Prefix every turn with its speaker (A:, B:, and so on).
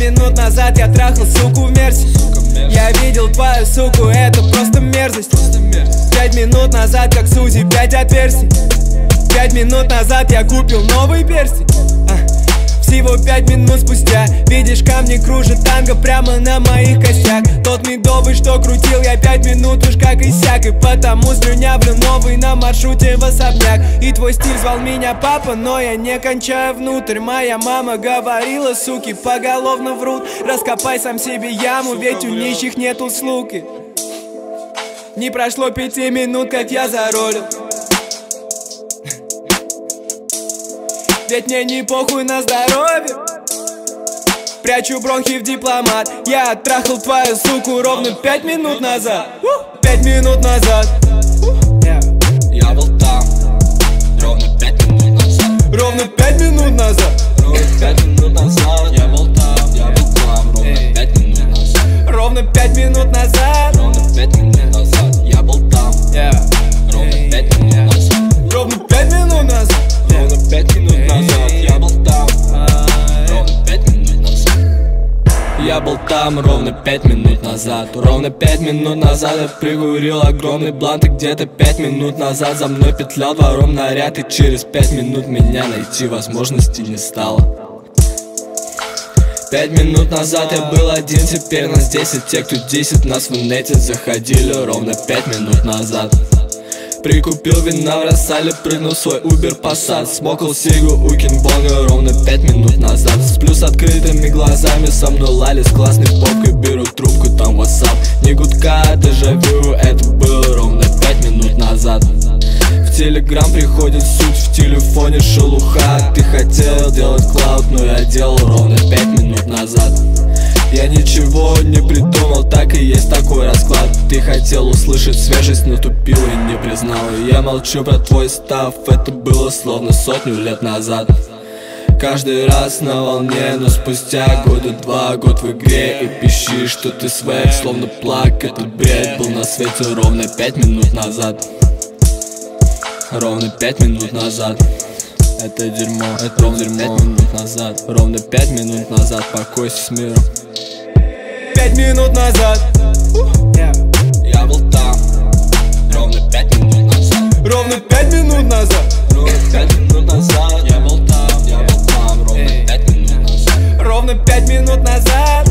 A: минут назад я трахал суку в Мерсе. Я видел твою суку, это просто мерзость. 5 минут назад, как Сузи, 5 отверстий. 5 минут назад я купил новый перстень. Всего 5 минут спустя видишь, камни кружат танго прямо на моих костях. Тот медовый, что крутил я 5 минут уж как иссяк. И потому слюнявлю новый на маршруте в особняк. И твой стиль звал меня папа, но я не кончаю внутрь. Моя мама говорила, суки поголовно врут. Раскопай сам себе яму, ведь у нищих нет услуг. Не прошло 5 минут, как я заролил. Ведь мне не похуй на здоровье. Прячу бронхи в дипломат. Я оттрахал твою суку ровно 5 минут назад. 5 минут назад.
B: Я был там ровно 5 минут назад.
A: Ровно 5 минут назад.
B: Ровно 5 минут назад. Я был там ровно 5 минут назад.
A: Ровно 5 минут назад.
B: Ровно 5 минут назад. Я был там ровно 5 минут назад.
A: Ровно 5 минут назад.
B: Ровно 5 минут назад. Я был там ровно 5 минут назад. Я был там ровно 5 минут назад. Ровно 5 минут назад я прикурил огромный блант. И где-то 5 минут назад за мной петлял двором наряд. И через 5 минут меня найти возможности не стало. 5 минут назад я был один, теперь нас 10. Те, кто 10 нас в инете заходили ровно 5 минут назад. Прикупил вина в Рассале, прыгнул в свой Uber Passat. Смокал сигу у Кингбонга ровно 5 минут назад. Сплю с открытыми глазами, со мной лали с классной попкой. Беру трубку, там WhatsApp, не гудка, дежавю. Это было ровно 5 минут назад. В Телеграм приходит суть, в телефоне шелуха. Ты хотел делать клауд, но я делал ровно 5 минут назад. Я ничего не придумал, так и есть такой расклад. Ты хотел услышать свежесть, но тупил и не признал. Я молчу про твой став, это было словно 100 лет назад. Каждый раз на волне, но спустя года 2, год в игре. И пищишь, что ты свек, словно плак. Этот бред был на свете ровно 5 минут назад. Ровно 5 минут назад. Это дерьмо, это ровно 5 минут назад. Ровно 5 минут назад, покойся с миром.
A: 5 минут назад.
B: Я был там ровно 5 минут назад.
A: Ровно 5 минут назад.
B: Ровно 5 минут назад. Я был там ровно 5 минут назад.
A: Ровно 5 минут назад.